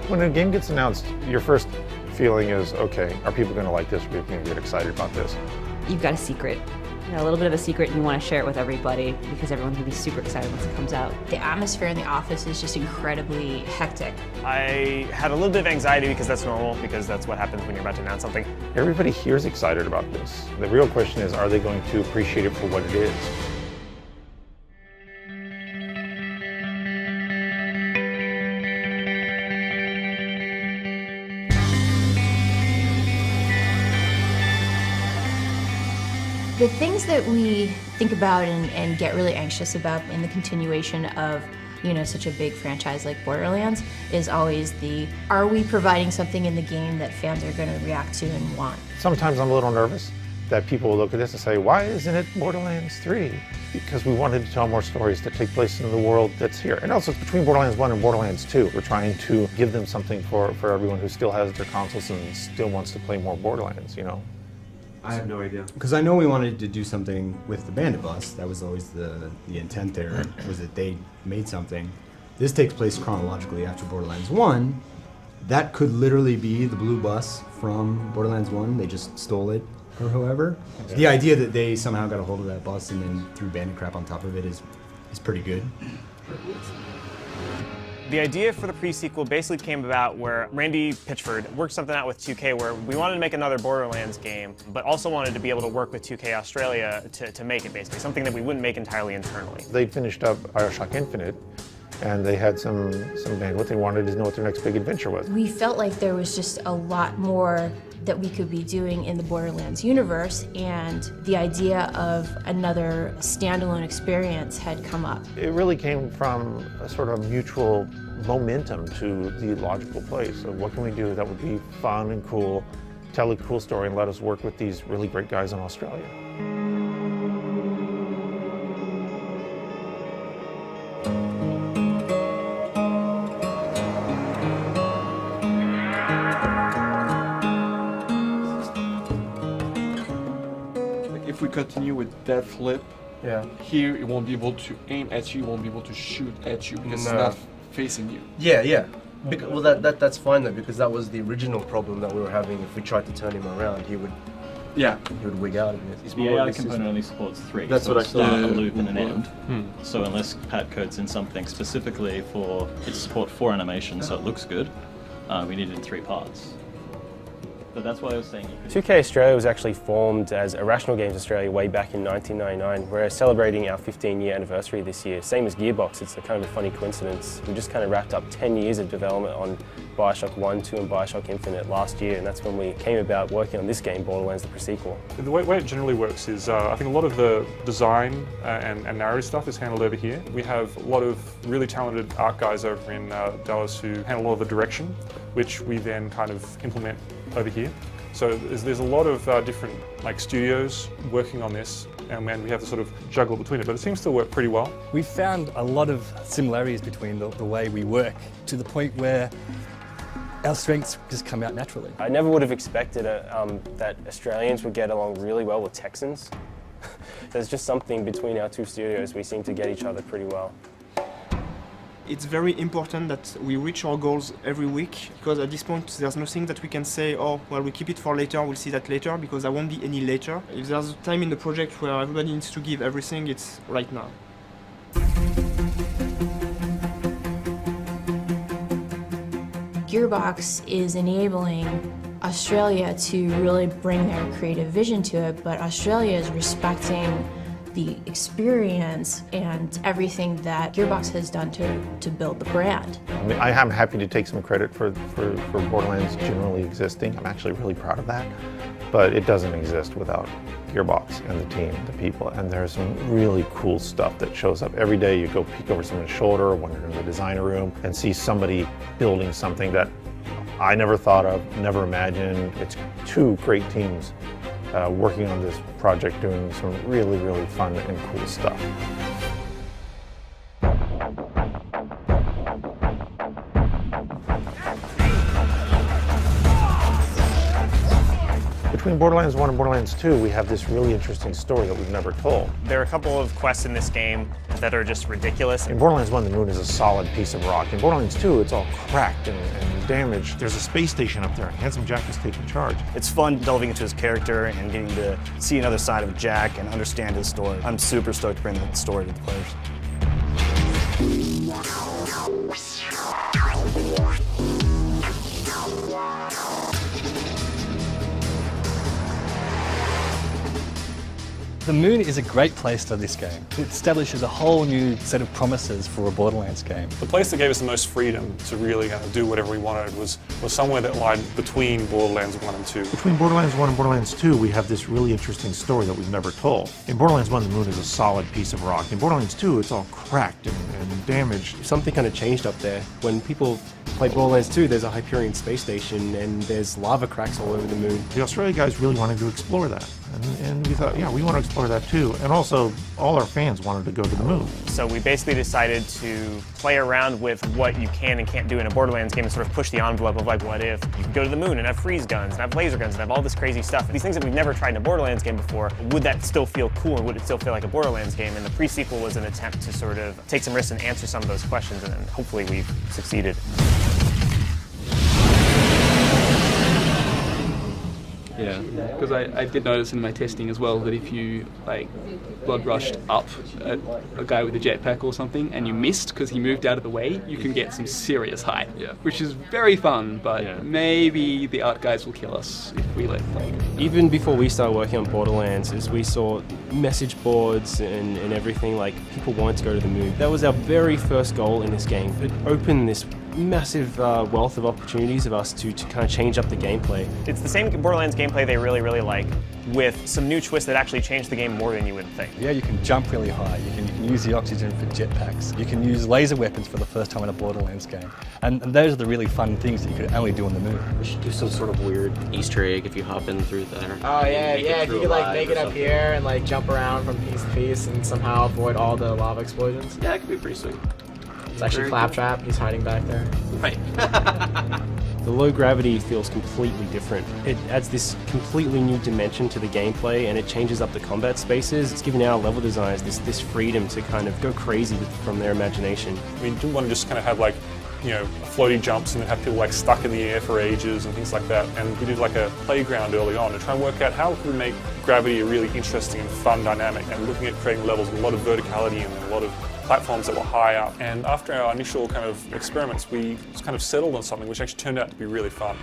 When a game gets announced, your first feeling is, okay, are people going to like this? Are people going to get excited about this? You've got a secret. You know, a little bit of a secret, and you want to share it with everybody because everyone's going to be super excited once it comes out. The atmosphere in the office is just incredibly hectic. I had a little bit of anxiety because that's normal, because that's what happens when you're about to announce something. Everybody here is excited about this. The real question is, are they going to appreciate it for what it is? The things that we think about and get really anxious about in the continuation of, you know, such a big franchise like Borderlands is always are we providing something in the game that fans are going to react to and want? Sometimes I'm a little nervous that people will look at this and say, why isn't it Borderlands 3? Because we wanted to tell more stories that take place in the world that's here. And also, it's between Borderlands 1 and Borderlands 2. We're trying to give them something for everyone who still has their consoles and still wants to play more Borderlands, you know? I have no idea. Because I know we wanted to do something with the Bandit Bus. That was always the intent there, was that they made something. This takes place chronologically after Borderlands 1. That could literally be the blue bus from Borderlands 1. They just stole it, or however. Okay. The idea that they somehow got a hold of that bus and then threw bandit crap on top of it is pretty good. The idea for the pre-sequel basically came about where Randy Pitchford worked something out with 2K where we wanted to make another Borderlands game, but also wanted to be able to work with 2K Australia to make it, basically, something that we wouldn't make entirely internally. They finished up BioShock Infinite, and they had some bandwidth. They wanted to know what their next big adventure was. We felt like there was just a lot more that we could be doing in the Borderlands universe, and the idea of another standalone experience had come up. It really came from a sort of mutual momentum to the logical place of what can we do that would be fun and cool, tell a cool story, and let us work with these really great guys in Australia. If we continue with that flip, here it won't be able to aim at you, it won't be able to shoot at you because it's not facing you. Yeah. Well, that's fine though, because that was the original problem that we were having. If we tried to turn him around, he would wig out of it. The AI component only supports 3. That's so what I start, thought. a loop, and an end. So unless Pat codes in something specifically for its support for animation, so it looks good, we need it in 3 parts. But that's why I was saying you could... 2K Australia was actually formed as Irrational Games Australia way back in 1999. We're celebrating our 15-year anniversary this year, same as Gearbox. It's a kind of a funny coincidence. We just kind of wrapped up 10 years of development on BioShock 1, 2 and BioShock Infinite last year, and that's when we came about working on this game, Borderlands, the pre-sequel. The way it generally works is, I think a lot of the design and narrative stuff is handled over here. We have a lot of really talented art guys over in Dallas who handle a lot of the direction, which we then kind of implement over here. So there's a lot of different studios working on this, and we have to sort of juggle between it, but it seems to work pretty well. We found a lot of similarities between the way we work, to the point where our strengths just come out naturally. I never would have expected that Australians would get along really well with Texans. There's just something between our 2 studios. We seem to get each other pretty well. It's very important that we reach our goals every week, because at this point there's nothing that we can say, oh, well, we keep it for later, we'll see that later, because there won't be any later. If there's a time in the project where everybody needs to give everything, it's right now. Gearbox is enabling Australia to really bring their creative vision to it, but Australia is respecting the experience and everything that Gearbox has done to build the brand. I mean, I am happy to take some credit for Borderlands generally existing. I'm actually really proud of that, but it doesn't exist without Gearbox and the team, the people, and there's some really cool stuff that shows up every day. You go peek over someone's shoulder when you're in the designer room and see somebody building something that I never thought of, never imagined. It's 2 great teams working on this project, doing some really, really fun and cool stuff. Between Between Borderlands 1 and Borderlands 2, we have this really interesting story that we've never told. There are a couple of quests in this game that are just ridiculous. In Borderlands 1, the moon is a solid piece of rock. In Borderlands 2, it's all cracked and damaged. There's a space station up there, and Handsome Jack is taking charge. It's fun delving into his character and getting to see another side of Jack and understand his story. I'm super stoked to bring that story to the players. The moon is a great place for this game. It establishes a whole new set of promises for a Borderlands game. The place that gave us the most freedom to really do whatever we wanted was somewhere that lied between Borderlands 1 and 2. Between Borderlands 1 and Borderlands 2, we have this really interesting story that we've never told. In Borderlands 1, the moon is a solid piece of rock. In Borderlands 2, it's all cracked and damaged. Something kind of changed up there. When people play Borderlands 2, there's a Hyperion space station and there's lava cracks all over the moon. The Australia guys really wanted to explore that. And we thought, yeah, we want to explore that too. And also, all our fans wanted to go to the moon. So we basically decided to play around with what you can and can't do in a Borderlands game and sort of push the envelope of like, what if you could go to the moon and have freeze guns and have laser guns and have all this crazy stuff. These things that we've never tried in a Borderlands game before, would that still feel cool and would it still feel like a Borderlands game? And the pre-sequel was an attempt to sort of take some risks and answer some of those questions, and then hopefully we've succeeded. Yeah, because I did notice in my testing as well that if you like blood rushed up at a guy with a jetpack or something and you missed because he moved out of the way, you can get some serious height, which is very fun, but maybe the art guys will kill us if we let play. Even before we started working on Borderlands, as we saw message boards and everything, like people wanted to go to the moon. That was our very first goal in this game. It opened this massive wealth of opportunities of us to kind of change up the gameplay. It's the same Borderlands gameplay they really, really like, with some new twists that actually change the game more than you would think. Yeah, you can jump really high, you can use the oxygen for jetpacks, you can use laser weapons for the first time in a Borderlands game. And those are the really fun things that you could only do on the moon. We should do some sort of weird Easter egg if you hop in through there. Oh yeah, if you could like make it up here and like jump around from piece to piece and somehow avoid all the lava explosions. Yeah, it could be pretty sweet. It's actually Claptrap, he's hiding back there. Right. The low gravity feels completely different. It adds this completely new dimension to the gameplay and it changes up the combat spaces. It's giving our level designers this freedom to kind of go crazy from their imagination. We didn't want to just kind of have like, you know, floaty jumps and then have people like stuck in the air for ages and things like that. And we did like a playground early on to try and work out how we make gravity a really interesting and fun dynamic, and looking at creating levels with a lot of verticality and a lot of platforms that were high up. And after our initial kind of experiments, we just kind of settled on something which actually turned out to be really fun.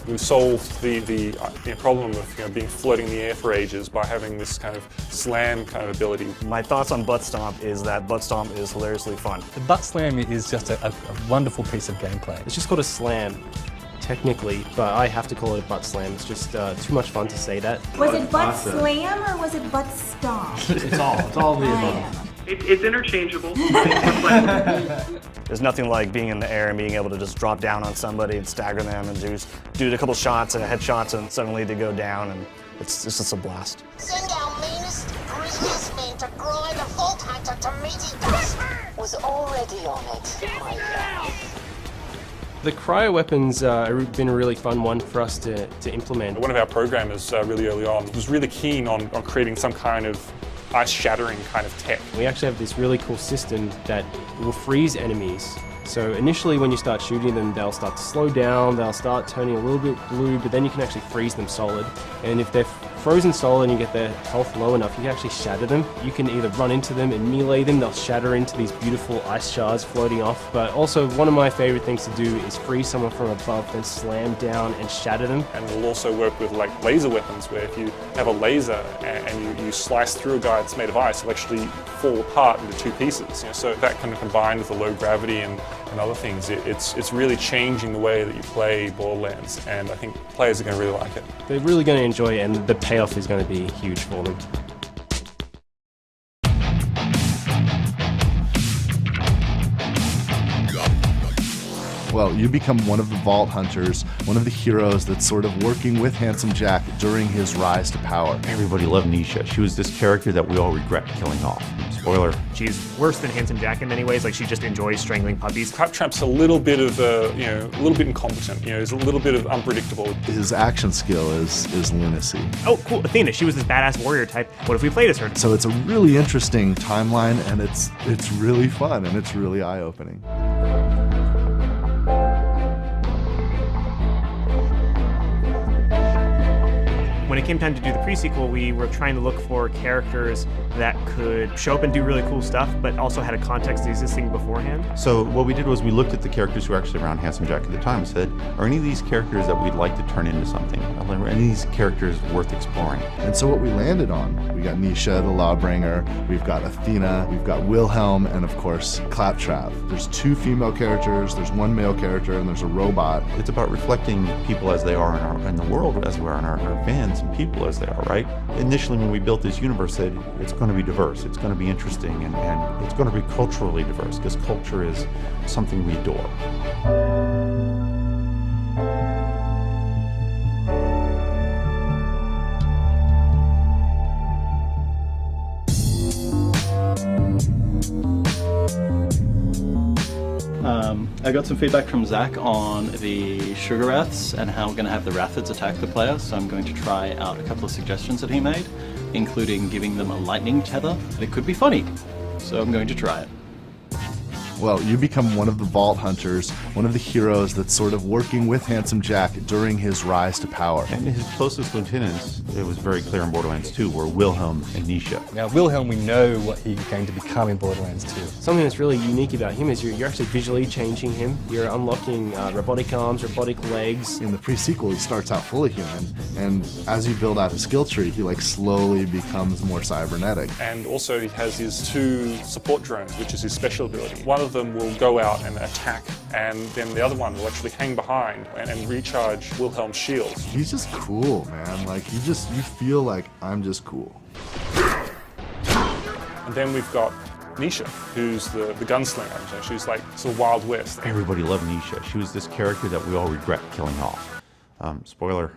We solved the problem of being floating in the air for ages by having this kind of slam kind of ability. My thoughts on Butt Stomp is that Butt Stomp is hilariously fun. The butt slam is just a wonderful piece of gameplay. It's just called a slam, technically, but I have to call it a butt slam. It's just too much fun to say that. Was it butt slam or was it butt stomp? It's all the above. It's interchangeable. There's nothing like being in the air and being able to just drop down on somebody and stagger them and do a couple shots and headshots and suddenly they go down, and it's just a blast. Send our meanest, greasiest man to grind a Vault Hunter to meaty dust. Was already on it, my love. The cryo weapons have been a really fun one for us to implement. One of our programmers really early on was really keen on creating some kind of ice-shattering kind of tech. We actually have this really cool system that will freeze enemies. So initially when you start shooting them, they'll start to slow down, they'll start turning a little bit blue, but then you can actually freeze them solid. And if they're frozen solid and you get their health low enough, you can actually shatter them. You can either run into them and melee them, they'll shatter into these beautiful ice shards floating off. But also one of my favorite things to do is freeze someone from above, then slam down and shatter them. And we'll also work with like laser weapons, where if you have a laser and you slice through a guy that's made of ice, it'll actually fall apart into two pieces. You know, so that kind of combined with the low gravity and other things, it's really changing the way that you play Borderlands, and I think players are going to really like it. They're really going to enjoy it, and the payoff is going to be huge for them. Well, you become one of the Vault Hunters, one of the heroes that's sort of working with Handsome Jack during his rise to power. Everybody loved Nisha. She was this character that we all regret killing off. Spoiler. She's worse than Handsome Jack in many ways. Like, she just enjoys strangling puppies. Claptrap's a little bit of, a little bit incompetent. He's a little bit of unpredictable. His action skill is lunacy. Oh, cool. Athena. She was this badass warrior type. What if we played as her? So it's a really interesting timeline, and it's really fun, and it's really eye-opening. When it came time to do the pre-sequel, we were trying to look for characters that could show up and do really cool stuff, but also had a context existing beforehand. So what we did was we looked at the characters who were actually around Handsome Jack at the time and said, are any of these characters that we'd like to turn into something? Are any of these characters worth exploring? And so what we landed on, we got Nisha, the Lawbringer, we've got Athena, we've got Wilhelm, and of course, Claptrap. There's 2 female characters, there's 1 male character, and there's a robot. It's about reflecting people as they are in the world, as we are in our fans, and people as they are, right? Initially, when we built this universe, said it's going to be diverse, it's going to be interesting, and it's going to be culturally diverse, because culture is something we adore. I got some feedback from Zach on the Sugar Wraths and how we're going to have the Wrathids attack the player, so I'm going to try out a couple of suggestions that he made, including giving them a lightning tether. It could be funny, so I'm going to try it. Well, you become one of the Vault Hunters, one of the heroes that's sort of working with Handsome Jack during his rise to power. And his closest lieutenants, it was very clear in Borderlands 2, were Wilhelm and Nisha. Now, Wilhelm, we know what he's going to become in Borderlands 2. Something that's really unique about him is you're actually visually changing him. You're unlocking robotic arms, robotic legs. In the pre-sequel, he starts out fully human, and as you build out his skill tree, he slowly becomes more cybernetic. And also he has his 2 support drones, which is his special ability. One of them will go out and attack, and then the other one will actually hang behind and recharge Wilhelm's shield. He's just cool, man. You feel like I'm just cool. And then we've got Nisha, who's the gunslinger. So she's like sort of Wild West. Everybody loved Nisha. She was this character that we all regret killing off. Spoiler.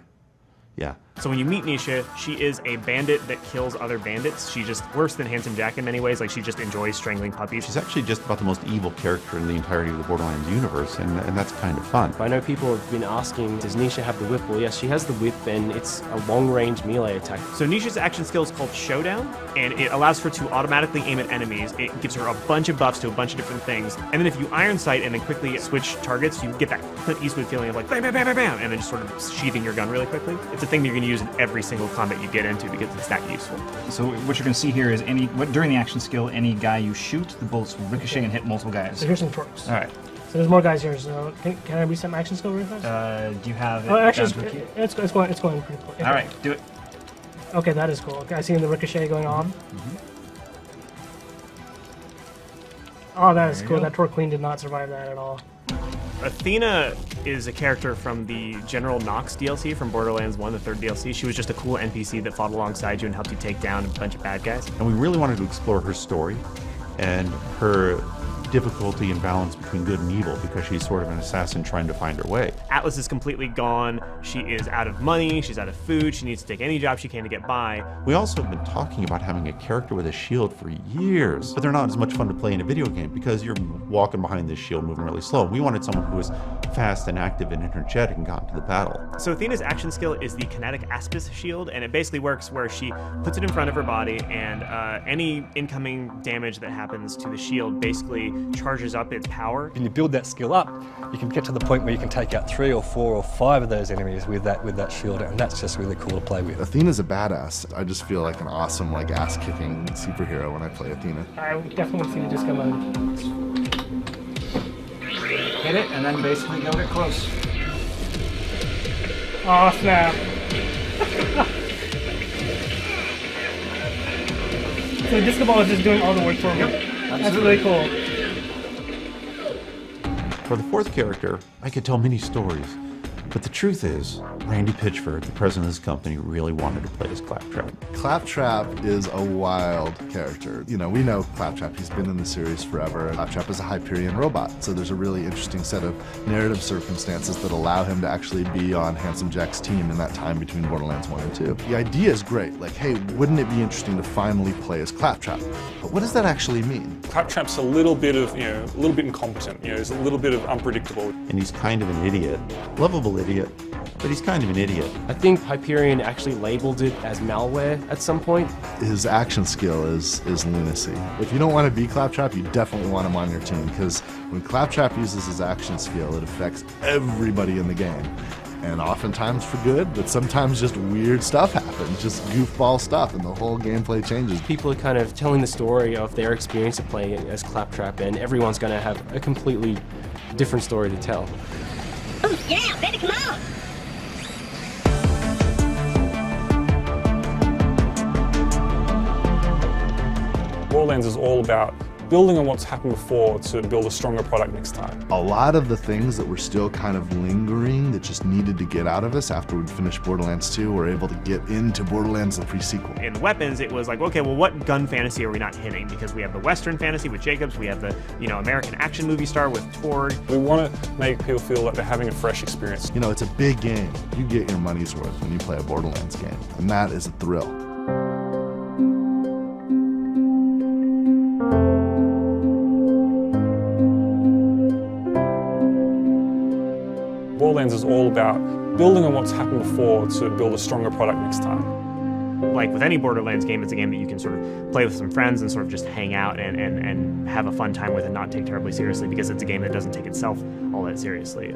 Yeah. So when you meet Nisha, she is a bandit that kills other bandits. She's just worse than Handsome Jack in many ways. Like, she just enjoys strangling puppies. She's actually just about the most evil character in the entirety of the Borderlands universe, and that's kind of fun. I know people have been asking, does Nisha have the whip? Well, yes, she has the whip, and it's a long-range melee attack. So Nisha's action skill is called Showdown, and it allows her to automatically aim at enemies. It gives her a bunch of buffs to a bunch of different things. And then if you iron sight and then quickly switch targets, you get that Clint Eastwood feeling of like bam, bam, bam, bam, bam, and then just sort of sheathing your gun really quickly. It's a thing that you're going to use in every single combat you get into because it's that useful. So what you're going to see here is during the action skill, any guy you shoot, the bullets will ricochet and hit multiple guys. So here's some torques. All right. So there's more guys here. So can I reset my action skill really fast? Do you have it? Oh, actually, it's going pretty quick. All right, do it. Okay, that is cool. Okay, I see the ricochet going on. Oh, that is cool. That Torque Queen did not survive that at all. Athena is a character from the General Nox DLC from Borderlands 1, the 3rd DLC. She was just a cool NPC that fought alongside you and helped you take down a bunch of bad guys. And we really wanted to explore her story and her difficulty and balance between good and evil, because she's sort of an assassin trying to find her way. Atlas is completely gone. She is out of money. She's out of food. She needs to take any job she can to get by. We also have been talking about having a character with a shield for years, but they're not as much fun to play in a video game because you're walking behind this shield moving really slow. We wanted someone who was fast and active and energetic and got into the battle. So Athena's action skill is the Kinetic Aspis shield, and it basically works where she puts it in front of her body, and any incoming damage that happens to the shield basically charges up its power. When you build that skill up, you can get to the point where you can take out 3 or 4 or 5 of those enemies with that shield, and that's just really cool to play with. Athena's a badass. I just feel like an awesome, ass-kicking superhero when I play Athena. I definitely see the disco mode. Hit it, and then basically go get close. Oh, snap. So the disco ball is just doing all the work for me. Yep, that's really cool. For the 4th character, I could tell many stories, But the truth is, Randy Pitchford, the president of this company, really wanted to play as Claptrap. Claptrap is a wild character. You know, we know Claptrap, he's been in the series forever. Claptrap is a Hyperion robot, so there's a really interesting set of narrative circumstances that allow him to actually be on Handsome Jack's team in that time between Borderlands 1 and 2. The idea is great, like, hey, wouldn't it be interesting to finally play as Claptrap? But what does that actually mean? Claptrap's a little bit of, a little bit incompetent, he's a little bit of unpredictable. And he's kind of an idiot. Lovable idiot, but he's kind of an idiot. I think Hyperion actually labeled it as malware at some point. His action skill is lunacy. If you don't want to be Claptrap, you definitely want him on your team, because when Claptrap uses his action skill, it affects everybody in the game. And oftentimes for good, but sometimes just weird stuff happens, just goofball stuff, and the whole gameplay changes. People are kind of telling the story of their experience of playing as Claptrap, and everyone's going to have a completely different story to tell. Oh yeah, better come on! Borderlands is all about building on what's happened before to build a stronger product next time. A lot of the things that were still kind of lingering that just needed to get out of us after we'd finished Borderlands 2 were able to get into Borderlands the pre-sequel. In the weapons, it was like, okay, well, what gun fantasy are we not hitting? Because we have the Western fantasy with Jacobs, we have the, American action movie star with Torg. We want to make people feel like they're having a fresh experience. You know, it's a big game. You get your money's worth when you play a Borderlands game, and that is a thrill. Borderlands is all about building on what's happened before to build a stronger product next time. Like with any Borderlands game, it's a game that you can sort of play with some friends and sort of just hang out and have a fun time with and not take terribly seriously, because it's a game that doesn't take itself all that seriously.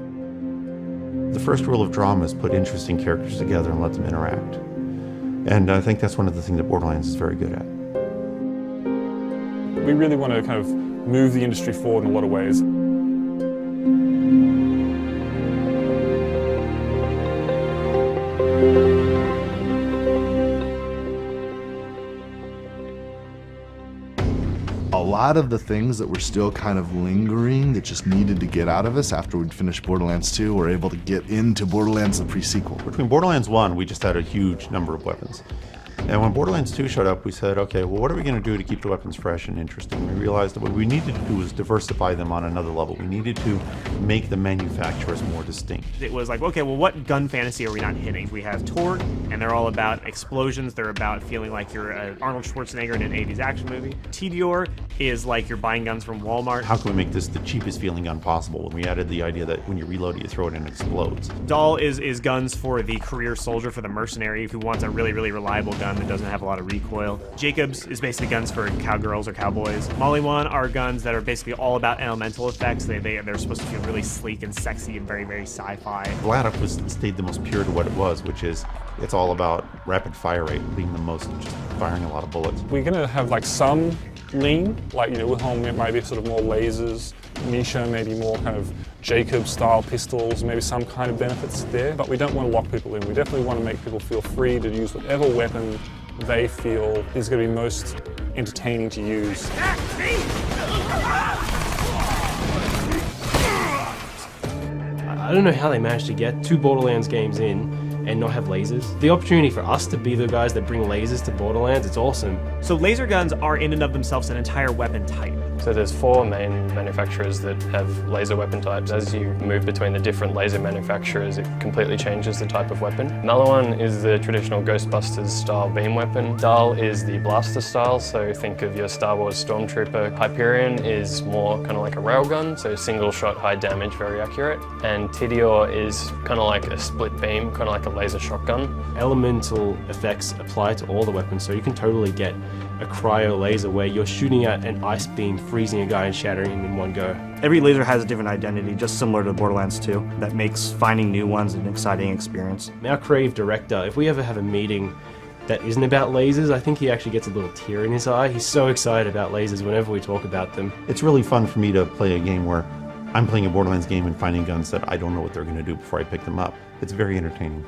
The first rule of drama is put interesting characters together and let them interact. And I think that's one of the things that Borderlands is very good at. We really want to kind of move the industry forward in a lot of ways. A lot of the things that were still kind of lingering that just needed to get out of us after we'd finished Borderlands 2 were able to get into Borderlands the pre-sequel. Between Borderlands 1, we just had a huge number of weapons. And when Borderlands 2 showed up, we said, okay, well, what are we going to do to keep the weapons fresh and interesting? We realized that what we needed to do was diversify them on another level. We needed to make the manufacturers more distinct. It was like, okay, well, what gun fantasy are we not hitting? We have Torg, and they're all about explosions. They're about feeling like you're Arnold Schwarzenegger in an 80s action movie. Tediore is like you're buying guns from Walmart. How can we make this the cheapest feeling gun possible? And we added the idea that when you reload it, you throw it and it explodes. Dahl is guns for the career soldier, for the mercenary who wants a really, really reliable gun that doesn't have a lot of recoil. Jacobs is basically guns for cowgirls or cowboys. Molly-1 are guns that are basically all about elemental effects. They're supposed to feel really sleek and sexy and very, very sci-fi. Vlad stayed the most pure to what it was, which is it's all about rapid fire rate, being the most, just firing a lot of bullets. We're going to have like some lean, like, Wilhelm maybe sort of more lasers, Misha maybe more kind of Jacob-style pistols, maybe some kind of benefits there, but we don't want to lock people in. We definitely want to make people feel free to use whatever weapon they feel is going to be most entertaining to use. I don't know how they managed to get 2 Borderlands games in and not have lasers. The opportunity for us to be the guys that bring lasers to Borderlands, it's awesome. So laser guns are in and of themselves an entire weapon type. So there's 4 main manufacturers that have laser weapon types. As you move between the different laser manufacturers, it completely changes the type of weapon. Another one is the traditional Ghostbusters style beam weapon. Dahl is the blaster style, so think of your Star Wars Stormtrooper. Hyperion is more kind of like a railgun, so single shot, high damage, very accurate. And Tediore is kind of like a split beam, kind of like a laser shotgun. Elemental effects apply to all the weapons, so you can totally get a cryo laser where you're shooting at an ice beam, freezing a guy and shattering him in one go. Every laser has a different identity, just similar to Borderlands 2. That makes finding new ones an exciting experience. Our creative director, if we ever have a meeting that isn't about lasers, I think he actually gets a little tear in his eye. He's so excited about lasers whenever we talk about them. It's really fun for me to play a game where I'm playing a Borderlands game and finding guns that I don't know what they're going to do before I pick them up. It's very entertaining.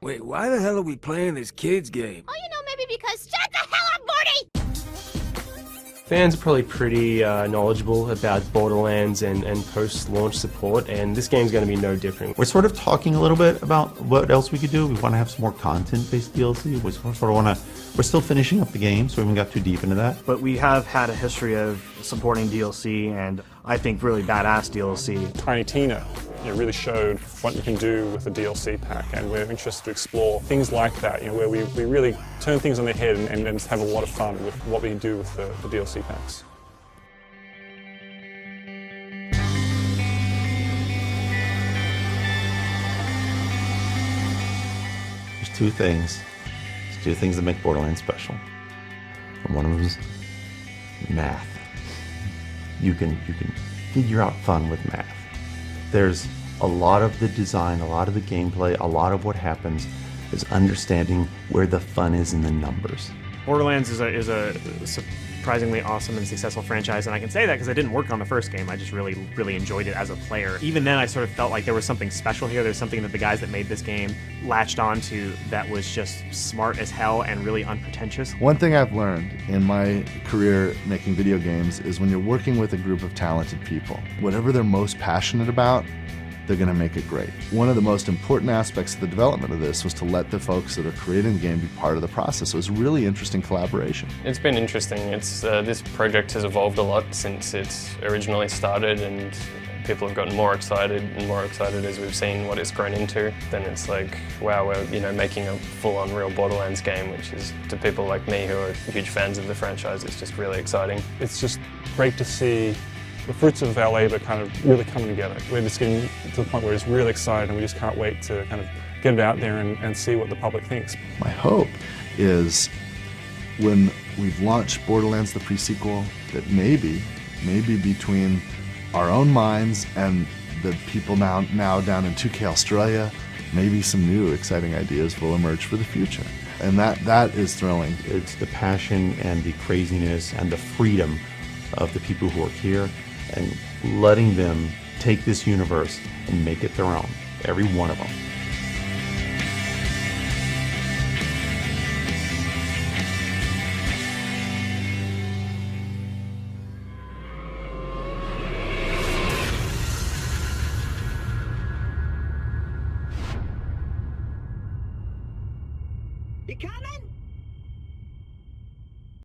Wait, why the hell are we playing this kids game? Oh, maybe because... Shut the hell up, Morty! Fans are probably pretty knowledgeable about Borderlands and post-launch support, and this game's going to be no different. We're sort of talking a little bit about what else we could do. We want to have some more content-based DLC. We sort of want to. We're still finishing up the game, so we haven't got too deep into that. But we have had a history of supporting DLC, and I think really badass DLC. Tiny Tina really showed what you can do with a DLC pack, and we're interested to explore things like that, where we really turn things on their head and just have a lot of fun with what we can do with the DLC packs. There's two things. There's two things that make Borderlands special. And one of them is math. You can figure out fun with math. There's a lot of the design, a lot of the gameplay, a lot of what happens is understanding where the fun is in the numbers. Borderlands is a surprisingly awesome and successful franchise, and I can say that because I didn't work on the first game. I just really enjoyed it as a player. Even then, I sort of felt like there was something special here. There's something that the guys that made this game latched onto that was just smart as hell and really unpretentious. One thing I've learned in my career making video games is when you're working with a group of talented people, whatever they're most passionate about, they're going to make it great. One of the most important aspects of the development of this was to let the folks that are creating the game be part of the process. So it was really interesting collaboration. It's been interesting. This project has evolved a lot since it's originally started, and people have gotten more excited as we've seen what it's grown into. Then it's like, wow, we're making a full-on real Borderlands game, which is, to people like me who are huge fans of the franchise, it's just really exciting. It's just great to see the fruits of our labour kind of really coming together. We're just getting to the point where it's really exciting, and we just can't wait to kind of get it out there and see what the public thinks. My hope is when we've launched Borderlands the pre-sequel, that maybe between our own minds and the people now down in 2K Australia, maybe some new exciting ideas will emerge for the future. And that is thrilling. It's the passion and the craziness and the freedom of the people who work here, and letting them take this universe and make it their own, every one of them. You coming?